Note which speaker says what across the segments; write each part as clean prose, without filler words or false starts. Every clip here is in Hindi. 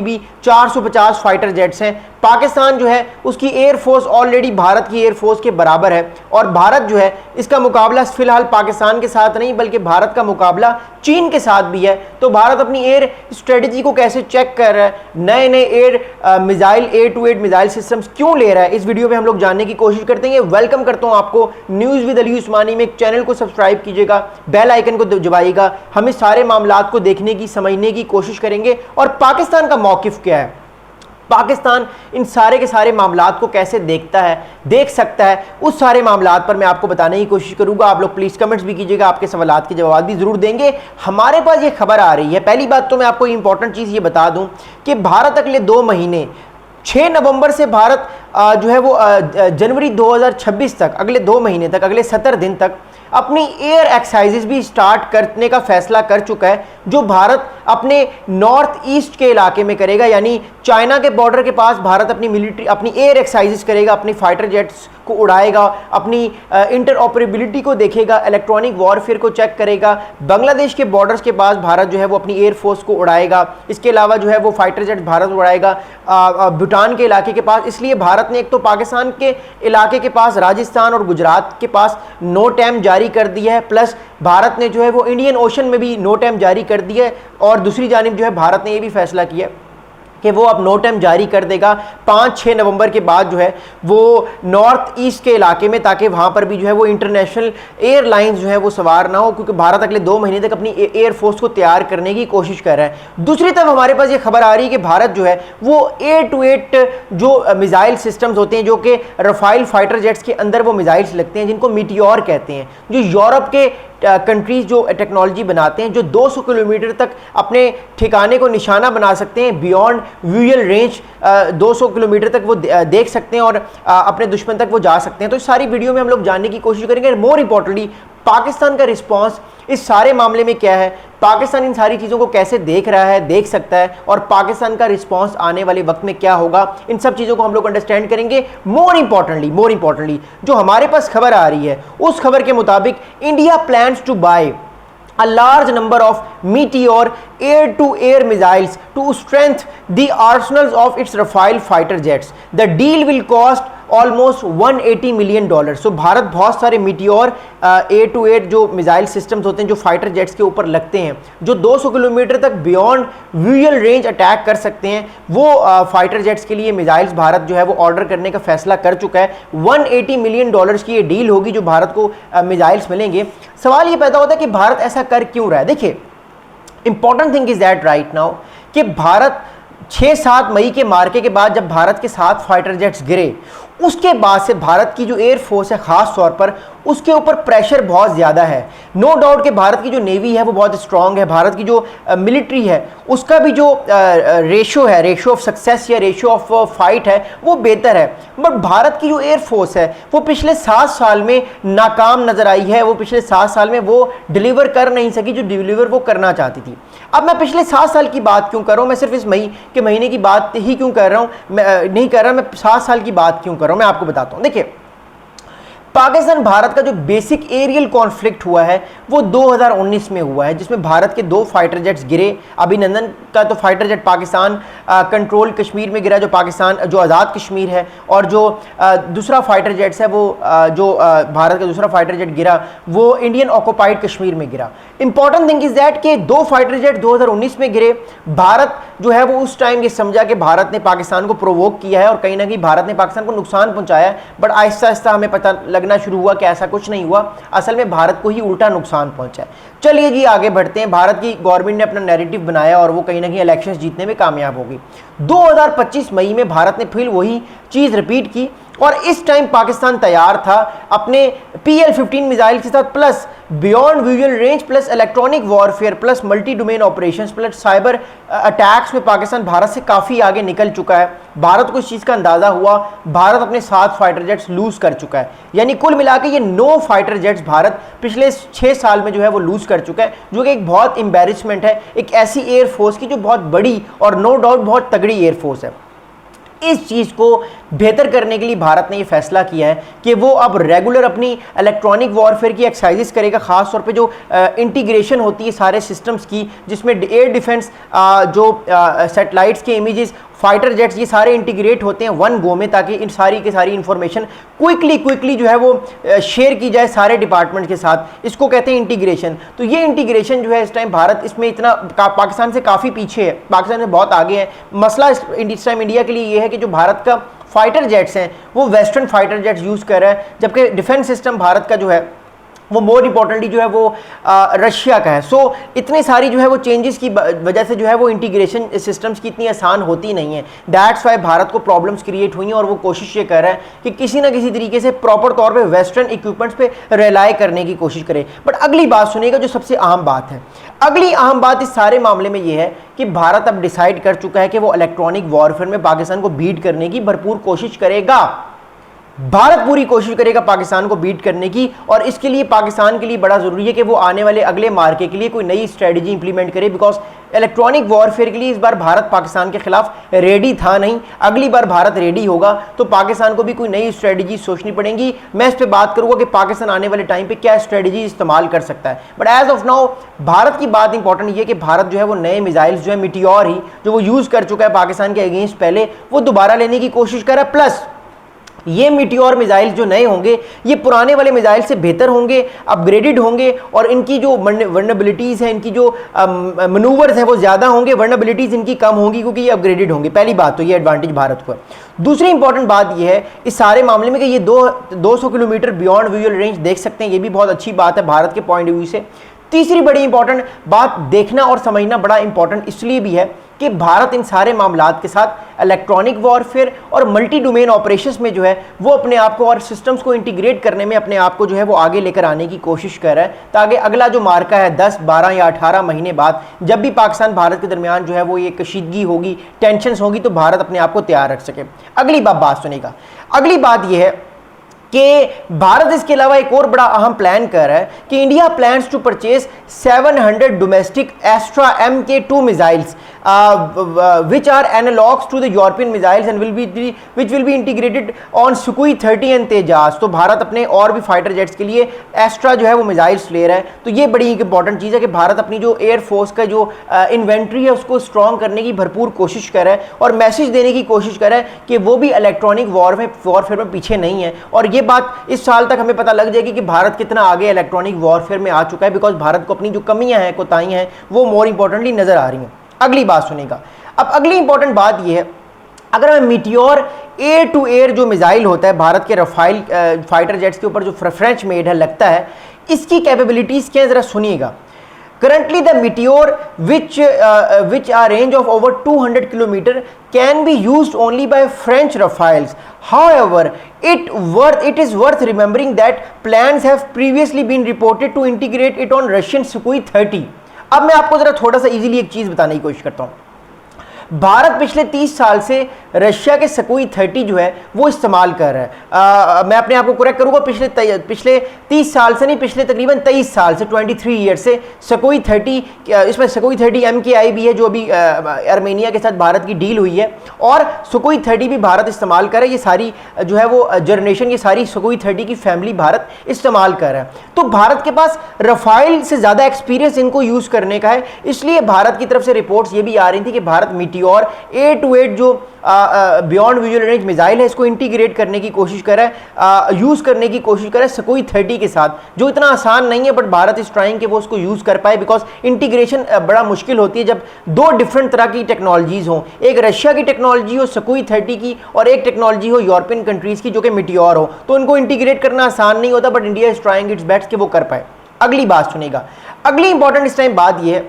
Speaker 1: भी 450 फाइटर जेट्स हैं। पाकिस्तान जो है उसकी एयरफोर्स ऑलरेडी भारत की एयरफोर्स के बराबर है और भारत जो है इसका मुकाबला फिलहाल पाकिस्तान के साथ नहीं बल्कि भारत का मुकाबला चीन के साथ भी है। तो भारत अपनी एयर स्ट्रेटजी को कैसे चेक कर रहा है, नए नए air missile A-2A missile systems क्यों ले रहा है, इस वीडियो में हम लोग जानने की कोशिश करते हैं। वेलकम करता हूं आपको न्यूज़ विद अली उस्मानी में। चैनल को सब्सक्राइब कीजिएगा, बेल आइकन को दबाइएगा। हम इस सारे मामलात को देखने की समझने की कोशिश करेंगे और पाकिस्तान का मौकिफ क्या है, पाकिस्तान इन सारे के सारे मामलात को कैसे देख सकता है, उस सारे मामलात पर मैं आपको बताने की कोशिश करूंगा। आप लोग प्लीज़ कमेंट्स भी कीजिएगा, आपके सवालात के जवाब भी ज़रूर देंगे। हमारे पास ये खबर आ रही है, पहली बात तो मैं आपको इंपॉर्टेंट चीज़ ये बता दूं कि भारत अगले 2 महीने 6 नवंबर से भारत जो है वो जनवरी 2026 तक, अगले 2 महीने तक, अगले 70 दिन तक अपनी एयर एक्सरसाइजेज भी स्टार्ट करने का फैसला कर चुका है, जो भारत अपने नॉर्थ ईस्ट के इलाके में करेगा। यानी चाइना के बॉर्डर के पास भारत अपनी एयर एक्सरसाइजेज करेगा, अपनी फाइटर जेट्स को उड़ाएगा, अपनी इंटरऑपरेबिलिटी को देखेगा, इलेक्ट्रॉनिक वॉरफेयर को चेक करेगा। बांग्लादेश के बॉर्डर्स के पास भारत जो है वो अपनी एयरफोर्स को उड़ाएगा। इसके अलावा जो है वो फाइटर जेट भारत उड़ाएगा भूटान के इलाके के पास। इसलिए भारत ने एक तो पाकिस्तान के इलाके के पास, राजस्थान और गुजरात के पास नो टाइम जारी कर दिया है, प्लस भारत ने जो है वो इंडियन ओशन में भी नो टाइम जारी कर दिया है। और दूसरी जानिब जो है भारत ने ये भी फैसला किया कि वो अब नो टाइम जारी कर देगा 5-6 नवंबर के बाद जो है वो नॉर्थ ईस्ट के इलाके में, ताकि वहाँ पर भी जो है वो इंटरनेशनल एयरलाइंस जो है वो सवार ना हो, क्योंकि भारत अगले 2 महीने तक अपनी एयरफोर्स को तैयार करने की कोशिश कर रहा है। दूसरी तरफ हमारे पास ये खबर आ रही है कि भारत जो है वो A-2A जो मिसाइल सिस्टम्स होते हैं, जो कि रफाइल फाइटर जेट्स के अंदर वो मिसाइल्स लगते हैं जिनको मीटियोर कहते हैं, जो यूरोप के कंट्रीज जो टेक्नोलॉजी बनाते हैं, जो 200 किलोमीटर तक अपने ठिकाने को निशाना बना सकते हैं, बियॉन्ड विजुअल रेंज 200 किलोमीटर तक वो देख सकते हैं और अपने दुश्मन तक वो जा सकते हैं। तो इस सारी वीडियो में हम लोग जानने की कोशिश करेंगे। मोर इंपॉर्टेंटली पाकिस्तान का रिस्पांस इस सारे मामले में क्या है, पाकिस्तान इन सारी चीज़ों को कैसे देख रहा है, देख सकता है, और पाकिस्तान का रिस्पांस आने वाले वक्त में क्या होगा, इन सब चीज़ों को हम लोग अंडरस्टैंड करेंगे। मोर इंपॉर्टेंटली जो हमारे पास खबर आ रही है, उस खबर के मुताबिक India plans to buy a large number of Meteor air-to-air missiles to strengthen the arsenals of its Rafale fighter jets. The deal will cost almost $180 million. So Bharat बहुत सारे मीटियोर A-to-A जो मिसाइल सिस्टम्स होते हैं, जो फाइटर जेट्स के ऊपर लगते हैं, जो 200 किलोमीटर तक बियॉन्ड विजुअल रेंज अटैक कर सकते हैं, वो फाइटर जेट्स के लिए मिसाइल्स भारत जो है वो ऑर्डर करने का फैसला कर चुका है। $180 मिलियन की ये डील होगी जो भारत को मिसाइल्स मिलेंगे। सवाल ये पैदा होता है कि भारत ऐसा कर क्यों रहा है। देखिए, important thing is that right now कि भारत 6-7 मई के मार्के के बाद जब भारत के 7 फाइटर जेट्स गिरे, उसके बाद से भारत की जो एयरफोर्स है ख़ास तौर पर उसके ऊपर प्रेशर बहुत ज़्यादा है। नो डाउट कि भारत की जो नेवी है वो बहुत स्ट्रांग है, भारत की जो मिलिट्री है उसका भी जो रेशो ऑफ सक्सेस या रेशो ऑफ फाइट है वो बेहतर है। बट भारत की जो एयरफोर्स है वो पिछले 7 साल में नाकाम नज़र आई है। वो पिछले 7 साल में वो डिलीवर कर नहीं सकी जो डिलीवर वो करना चाहती थी। अब मैं पिछले 7 साल की बात क्यों कर रहा हूँ, मैं सिर्फ इस मई के महीने की बात ही क्यों कर रहा हूँ, मैं 7 साल की बात क्यों कर रहा हूँ, मैं आपको बताता हूँ। देखिए, पाकिस्तान भारत का जो बेसिक एरियल कॉन्फ्लिक्ट हुआ है वो 2019 में हुआ है, जिसमें भारत के 2 फाइटर जेट्स गिरे। अभिनंदन का तो fighter jet Pakistan control Kashmir में गिरा, जो आज़ाद कश्मीर है, और जो दूसरा फाइटर जेट्स है वो जो भारत का दूसरा फाइटर जेट गिरा वो इंडियन ऑक्युपाइड कश्मीर में गिरा। इंपॉर्टेंट थिंग इज दैट कि 2 फाइटर जेट 2019 में गिरे। भारत जो है वो उस टाइम ये समझा कि भारत ने पाकिस्तान को प्रोवोक किया है और कहीं ना कहीं भारत ने पाकिस्तान को नुकसान पहुंचाया है। बट आहिस्ता आहिस्ता हमें पता लगना शुरू हुआ कि ऐसा कुछ नहीं हुआ, असल में भारत को ही उल्टा नुकसान पहुंचा है। चलिए जी आगे बढ़ते हैं। भारत की गवर्नमेंट ने अपना नैरेटिव बनाया और वो कहीं ना कहीं इलेक्शंस जीतने में कामयाब हो गई। 2025 मई में भारत ने फिर वही चीज़ रिपीट की और इस टाइम पाकिस्तान तैयार था अपने PL-15 मिसाइल के साथ, plus beyond visual range, plus electronic warfare, plus multi domain operations, plus cyber attacks में पाकिस्तान भारत से काफ़ी आगे निकल चुका है। भारत को इस चीज़ का अंदाज़ा हुआ। भारत अपने 7 फाइटर जेट्स लूज़ कर चुका है, यानी कुल मिला के ये 9 फाइटर जेट्स भारत पिछले 6 साल में जो है वो लूज़ कर चुका है, जो कि एक बहुत एम्बेरसमेंट है एक ऐसी एयरफोर्स की जो बहुत बड़ी और नो डाउट बहुत तगड़ी एयरफोर्स है। इस चीज़ को बेहतर करने के लिए भारत ने ये फैसला किया है कि वो अब रेगुलर अपनी इलेक्ट्रॉनिक वॉरफेयर की एक्सरसाइजेस करेगा, खास तौर पे जो इंटीग्रेशन होती है सारे सिस्टम्स की, जिसमें एयर डिफेंस, जो सैटेलाइट्स के इमेजेस, फाइटर जेट्स, ये सारे इंटीग्रेट होते हैं वन गो में, ताकि इन सारी की सारी इंफॉर्मेशन क्विकली जो है वो शेयर की जाए सारे डिपार्टमेंट के साथ। इसको कहते हैं इंटीग्रेशन। तो ये इंटीग्रेशन जो है इस टाइम भारत इसमें इतना पाकिस्तान से काफ़ी पीछे है, पाकिस्तान से बहुत आगे है। मसला इस टाइम इंडिया के लिए ये है कि जो भारत का फाइटर जेट्स हैं वो वेस्टर्न फाइटर जेट्स यूज़ कर रहा है, जबकि डिफेंस सिस्टम भारत का जो है वो मोर इंपॉर्टेंटली जो है वो रशिया का है। सो इतनी सारी जो है वो चेंजेस की वजह से जो है वो इंटीग्रेशन सिस्टम्स की इतनी आसान होती नहीं है। दैट्स वाई भारत को प्रॉब्लम्स क्रिएट हुई हैं और वो कोशिश ये कर रहा है कि किसी ना किसी तरीके से प्रॉपर तौर पे वेस्टर्न इक्विपमेंट्स पे रिलाई करने की कोशिश करे। बट अगली बात सुनिएगा, जो सबसे अहम बात है, अगली अहम बात इस सारे मामले में ये है कि भारत अब डिसाइड कर चुका है कि वो इलेक्ट्रॉनिक वॉरफेयर में पाकिस्तान को बीट करने की भरपूर कोशिश करेगा। भारत पूरी कोशिश करेगा पाकिस्तान को बीट करने की, और इसके लिए पाकिस्तान के लिए बड़ा ज़रूरी है कि वो आने वाले अगले मार्के के लिए कोई नई स्ट्रेटजी इंप्लीमेंट करे, बिकॉज इलेक्ट्रॉनिक वॉरफेयर के लिए इस बार भारत पाकिस्तान के खिलाफ रेडी था नहीं। अगली बार भारत रेडी होगा तो पाकिस्तान को भी कोई नई स्ट्रेटजी सोचनी पड़ेगी। मैं इस पर बात करूंगा कि पाकिस्तान आने वाले टाइम पे क्या स्ट्रेटजी इस्तेमाल कर सकता है। But as of now Bharat की बात इंपॉर्टेंट ये है कि भारत जो है वो नए मिसाइल्स जो है मिटियोर ही जो वो यूज़ कर चुका है पाकिस्तान के अगेंस्ट पहले, वो दोबारा लेने की कोशिश कर रहा है। प्लस ये मिटियोर मिसाइल्स जो नए होंगे ये पुराने वाले मिसाइल से बेहतर होंगे, अपग्रेडेड होंगे, और इनकी जो वर्नेबिलिटीज़ हैं, इनकी जो मनूवर्स हैं वो ज़्यादा होंगे, वर्नेबिलिटीज़ इनकी कम होंगी क्योंकि ये अपग्रेडेड होंगे। पहली बात तो ये एडवांटेज भारत को है। दूसरी इंपॉर्टेंट बात ये है इस सारे मामले में कि ये 200 किलोमीटर बियॉन्ड विजुअल रेंज देख सकते हैं, ये भी बहुत अच्छी बात है भारत के पॉइंट ऑफ व्यू से। तीसरी बड़ी इंपॉर्टेंट बात देखना और समझना बड़ा इंपॉर्टेंट इसलिए भी है कि भारत इन सारे मामलात के साथ इलेक्ट्रॉनिक वॉरफेयर और मल्टी डोमेन ऑपरेशंस में जो है वो अपने आप को और सिस्टम्स को इंटीग्रेट करने में अपने आप को जो है वो आगे लेकर आने की कोशिश कर रहा है, ताकि अगला जो मार्का है 10, 12 या 18 महीने बाद जब भी पाकिस्तान भारत के दरमियान जो है वो ये कशीदगी होगी, टेंशंस होगी, तो भारत अपने आप को तैयार रख सके। अगली बात सुनेगा, अगली बात यह है कि भारत इसके अलावा एक और बड़ा अहम प्लान कर रहा है कि India plans to purchase 700 domestic Astra MK2 missiles which are analogs to the European missiles and which will be integrated on Sukhoi 30 and Tejas। तो भारत अपने और भी फाइटर जेट्स के लिए एस्ट्रा जो है वो मिसाइल्स ले रहा है। तो ये बड़ी इंपॉर्टेंट चीज़ है कि भारत अपनी जो एयरफोर्स का जो इन्वेंट्री है उसको स्ट्रॉन्ग करने की भरपूर कोशिश कर रहा है और मैसेज देने की कोशिश कर रहा है कि वो भी इलेक्ट्रॉनिक वॉरफेयर में पीछे नहीं है। और ये बात इस साल तक हमें पता लग जाएगी कि भारत कितना आगे इलेक्ट्रॉनिक वॉरफेयर में आ चुका है, बिकॉज भारत को अपनी जो कमियां हैं, कोताहियां हैं, वो मोर इंपॉर्टेंटली नजर आ रही हैं। अगली बात सुनेगा, अब अगली इंपॉर्टेंट बात यह है, अगर मैं मिटियोर एयर टू एयर जो मिसाइल होता है भारत के रफाइल फाइटर जेट्स के ऊपर जो फ्रेंच मेड है लगता है, इसकी कैपेबिलिटीज़ क्या है ज़रा सुनिएगा। Currently, the Meteor, which are range of over 200 km, can be used only by French Rafales. However, it is worth remembering that plans have previously been reported to integrate it on Russian Sukhoi 30. अब मैं आपको जरा थोड़ा सा इजीली एक चीज़ बताने की कोशिश करता हूँ। भारत पिछले 30 साल से रशिया के Sukhoi 30 जो है वो इस्तेमाल कर रहा है। मैं अपने आप को करेक्ट करूँगा, पिछले 30 साल से नहीं, पिछले तकरीबन 23 साल से 23 ईयर से Sukhoi 30, इसमें Sukhoi 30 MKI भी है जो अभी आर्मेनिया के साथ भारत की डील हुई है, और Sukhoi 30 भी भारत इस्तेमाल कर रहा है। ये सारी जो है वो जनरेशन, ये सारी Sukhoi 30 की फैमिली भारत इस्तेमाल कर रहा है। तो भारत के पास रफाइल से ज़्यादा एक्सपीरियंस इनको यूज़ करने का है, इसलिए भारत की तरफ से रिपोर्ट्स ये भी आ रही थी कि भारत मिटियोर 8-8 जो बियॉन्ड विजुअल रेंज मिसाइल है इसको इंटीग्रेट करने की कोशिश कर रहा है, यूज़ करने की कोशिश कर रहा है Sukhoi 30 के साथ, जो इतना आसान नहीं है, बट भारत इस ट्राइंग के वो उसको यूज़ कर पाए, बिकॉज इंटीग्रेशन बड़ा मुश्किल होती है जब दो डिफरेंट तरह की टेक्नोलॉजीज़ हों, एक रशिया की टेक्नोलॉजी हो Sukhoi 30 की और एक टेक्नोलॉजी हो यूरोपियन कंट्रीज़ की जो कि मिटियोर हो, तो उनको इंटीग्रेट करना आसान नहीं होता, but India is trying it's best कि वो कर पाए। अगली बात सुनेगा, अगली इंपॉर्टेंट इस टाइम बात यह है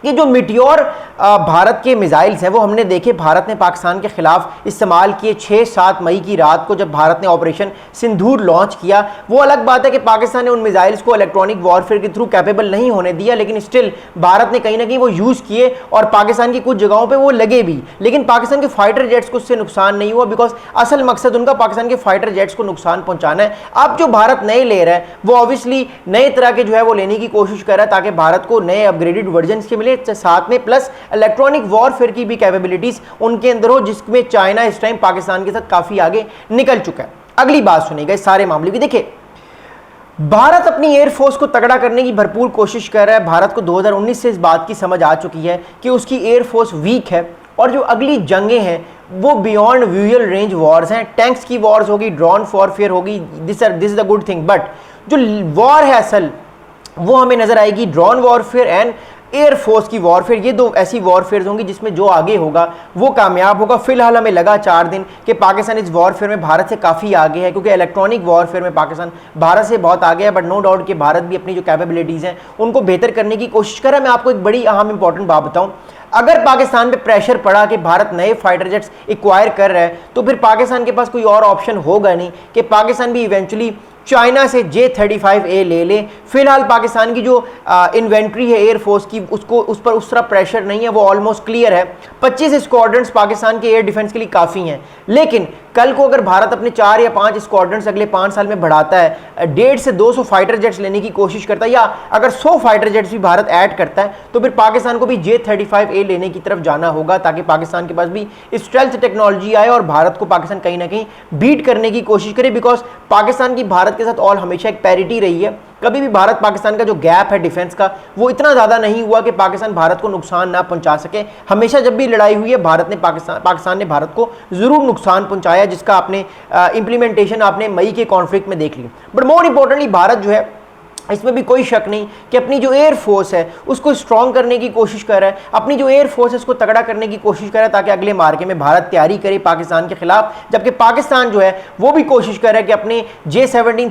Speaker 1: कि जो मिटियोर भारत के मिसाइल्स हैं वो हमने देखे भारत ने पाकिस्तान के खिलाफ इस्तेमाल किए 6-7 मई की रात को जब भारत ने ऑपरेशन सिंदूर लॉन्च किया। वो अलग बात है कि पाकिस्तान ने उन मिसाइल्स को इलेक्ट्रॉनिक वॉरफेयर के थ्रू कैपेबल नहीं होने दिया, लेकिन स्टिल भारत ने कहीं ना कहीं वो यूज़ किए और पाकिस्तान की कुछ जगहों पर वो लगे भी, लेकिन पाकिस्तान के फाइटर जेट्स को उससे नुकसान नहीं हुआ, बिकॉज असल मकसद उनका पाकिस्तान के फाइटर जेट्स को नुकसान पहुँचाना है। अब जो भारत नए ले रहा है वो ऑब्वियसली नए तरह के जो है वो लेने की कोशिश कर रहा है ताकि भारत को नए अपग्रेडेड वर्जन के मिले, ले, साथ में प्लस इलेक्ट्रॉनिक वॉरफेयर की भी कैपेबिलिटीज उनके अंदर हो, जिसमें चाइना इस टाइम पाकिस्तान के साथ काफी आगे निकल चुका है। अगली बात सुनिएगा इस सारे मामले की। देखिए, भारत अपनी एयरफोर्स को तगड़ा करने की भरपूर कोशिश कर रहा है। भारत को 2019 से इस बात की समझ आ चुकी है कि उसकी एयरफोर्स वीक है और जो अगली जंगें हैं वो बियॉन्ड व्यूअल रेंज वॉर्स हैं। टैंक्स की वॉर्स होगी, ड्रोन वॉरफेयर होगी, this is the good thing. But जो वॉर है असल, वो हमें नजर आएगी ड्रोन वॉरफेयर एंड एयरफोर्स की वॉरफेयर। ये दो ऐसी वॉरफेयर होंगी जिसमें जो आगे होगा वो कामयाब होगा। फिलहाल हमें लगा 4 दिन कि पाकिस्तान इस वॉरफेयर में भारत से काफ़ी आगे है, क्योंकि इलेक्ट्रॉनिक वॉरफेयर में पाकिस्तान भारत से बहुत आगे है। बट नो डाउट कि भारत भी अपनी जो कैपेबिलिटीज़ हैं उनको बेहतर करने की कोशिश कर रहा है। मैं आपको एक बड़ी अहम इंपॉर्टेंट बात बताऊँ, अगर पाकिस्तान पे प्रेशर पड़ा कि भारत नए फाइटर जेट्स एक्वायर कर रहा है, तो फिर पाकिस्तान के पास कोई और ऑप्शन होगा नहीं कि पाकिस्तान भी इवेंचुअली चाइना से J-35A ले ले। फिलहाल पाकिस्तान की जो इन्वेंट्री है एयरफोर्स की, उसको उस पर उस तरह प्रेशर नहीं है, वो ऑलमोस्ट क्लियर है। 25 स्क्वाड्रंस पाकिस्तान के एयर डिफेंस के लिए काफ़ी हैं। लेकिन कल को अगर भारत अपने 4 या 5 स्क्वाड्रंस अगले 5 साल में बढ़ाता है, 150 से 200 फाइटर जेट्स लेने की कोशिश करता है, या अगर 100 फाइटर जेट्स भी भारत ऐड करता है, तो फिर पाकिस्तान को भी J-35A लेने की तरफ जाना होगा, ताकि पाकिस्तान के पास भी स्टेल्थ टेक्नोलॉजी आए और भारत को पाकिस्तान कहीं ना कहीं बीट करने की कोशिश करे। बिकॉज पाकिस्तान की भारत के साथ ऑल हमेशा एक पैरिटी रही है। कभी भी भारत पाकिस्तान का जो गैप है डिफेंस का, वो इतना ज़्यादा नहीं हुआ कि पाकिस्तान भारत को नुकसान ना पहुंचा सके। हमेशा जब भी लड़ाई हुई है, भारत ने पाकिस्तान ने भारत को ज़रूर नुकसान पहुंचाया, जिसका आपने इंप्लीमेंटेशन आपने मई के कॉन्फ्लिक्ट में देख लिया। बट मोर इंपॉर्टेंटली भारत जो है, इसमें भी कोई शक नहीं कि अपनी जो एयर फोर्स है उसको स्ट्रॉन्ग करने की कोशिश कर रहा है, अपनी जो एयर फोर्स है उसको तगड़ा करने की कोशिश कर रहा है, ताकि अगले मार्के में भारत तैयारी करे पाकिस्तान के खिलाफ। जबकि पाकिस्तान जो है वो भी कोशिश कर रहा है कि अपने J-17